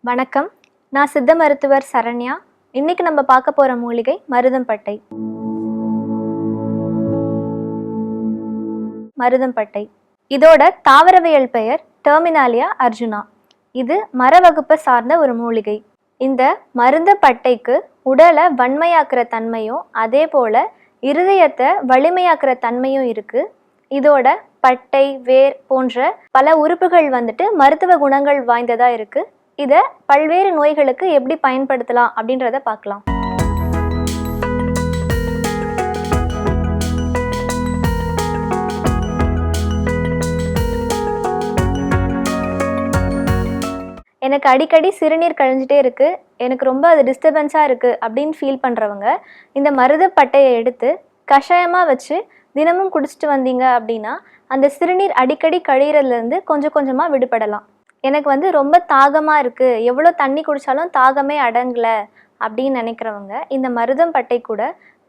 வணக்கம். நான் சித்த மருத்துவர் சரண்யா. இன்னைக்கு நம்ம பார்க்க போற மூலிகை மருதம்பட்டை. மருதம்பட்டை இதோட தாவரவியல் பெயர் டெர்மினாலியா அர்ஜுனா. இது மர வகுப்பை சார்ந்த ஒரு மூலிகை. இந்த மருதம்பட்டைக்கு உடலை வன்மையாக்குற தன்மையும் அதே போல இருதயத்தை வலிமையாக்குற தன்மையும் இருக்கு. இதோட பட்டை, வேர் போன்ற பல உறுப்புகள் மருத்துவ குணங்கள் வாய்ந்ததா இருக்கு. இதை பல்வேறு நோய்களுக்கு எப்படி பயன்படுத்தலாம் அப்படின்றத பார்க்கலாம். எனக்கு அடிக்கடி சிறுநீர் கழிஞ்சிட்டே இருக்கு, எனக்கு ரொம்ப அது டிஸ்டர்பன்ஸாக இருக்குது அப்படின்னு ஃபீல் பண்ணுறவங்க இந்த மருதப்பட்டையை எடுத்து கஷாயமாக வச்சு தினமும் குடிச்சிட்டு வந்தீங்க அப்படின்னா அந்த சிறுநீர் அடிக்கடி கழியறதுலேருந்து கொஞ்சம் கொஞ்சமாக விடுபடலாம். எனக்கு ரொம்ப தாகமாக இருக்குது, எவ்வளோ தண்ணி குடித்தாலும் தாகமே அடங்கலை அப்படின்னு நினைக்கிறவங்க இந்த மருதம்பட்டை கூட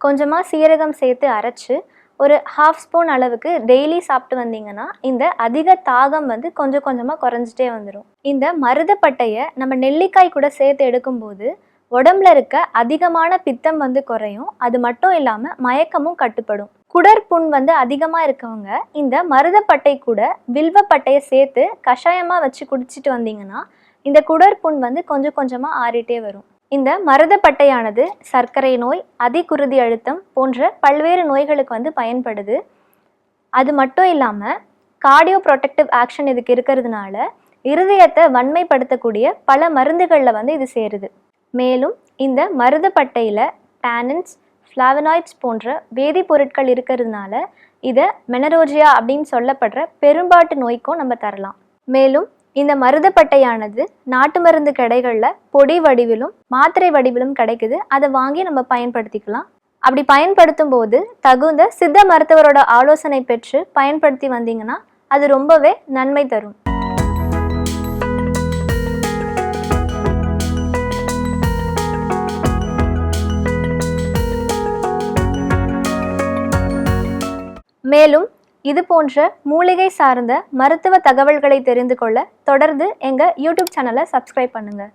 கொஞ்சமாக சீரகம் சேர்த்து அரைச்சி ஒரு 1/2 ஸ்பூன் அளவுக்கு டெய்லி சாப்பிட்டு வந்தீங்கன்னா இந்த அதிக தாகம் கொஞ்சம் கொஞ்சமாக குறைஞ்சிட்டே வந்துடும். இந்த மருதப்பட்டையை நம்ம நெல்லிக்காய் கூட சேர்த்து எடுக்கும்போது உடம்புல இருக்க அதிகமான பித்தம் குறையும். அது மட்டும் இல்லாமல் மயக்கமும் கட்டுப்படும். குடற்புண் அதிகமாக இருக்கவங்க இந்த மருதப்பட்டை கூட வில்வப்பட்டையை சேர்த்து கஷாயமாக வச்சு குடிச்சிட்டு வந்தீங்கன்னா இந்த குடற்புண் கொஞ்சம் கொஞ்சமாக ஆறிட்டே வரும். இந்த மருதப்பட்டையானது சர்க்கரை நோய், அதிகுருதி அழுத்தம் போன்ற பல்வேறு நோய்களுக்கு பயன்படுது. அது மட்டும் இல்லாமல் கார்டியோ ப்ரொடெக்டிவ் ஆக்ஷன் இதுக்கு இருக்கிறதுனால இருதயத்தை வன்மைப்படுத்தக்கூடிய பல மருந்துகளில் இது சேருது. மேலும் இந்த மருதப்பட்டையில் டானின்ஸ், ஃப்ளாவனாய்ட்ஸ் போன்ற வேதிப்பொருட்கள் இருக்கிறதுனால இதை மெனரோஜியா அப்படின்னு சொல்லப்படுற பெரும்பாட்டு நோய்க்கும் நம்ம தரலாம். மேலும் இந்த மருதப்பட்டையானது நாட்டு மருந்து கடைகளில் பொடி வடிவிலும் மாத்திரை வடிவிலும் கிடைக்குது. அதை வாங்கி நம்ம பயன்படுத்திக்கலாம். அப்படி பயன்படுத்தும் போது தகுந்த சித்த மருத்துவரோட ஆலோசனை பெற்று பயன்படுத்தி வந்தீங்கன்னா அது ரொம்பவே நன்மை தரும். மேலும் இது போன்ற மூலிகை சார்ந்த மருத்துவ தகவல்களை தெரிந்து கொள்ள தொடர்ந்து எங்கள் யூடியூப் சேனலை சப்ஸ்கிரைப் பண்ணுங்கள்.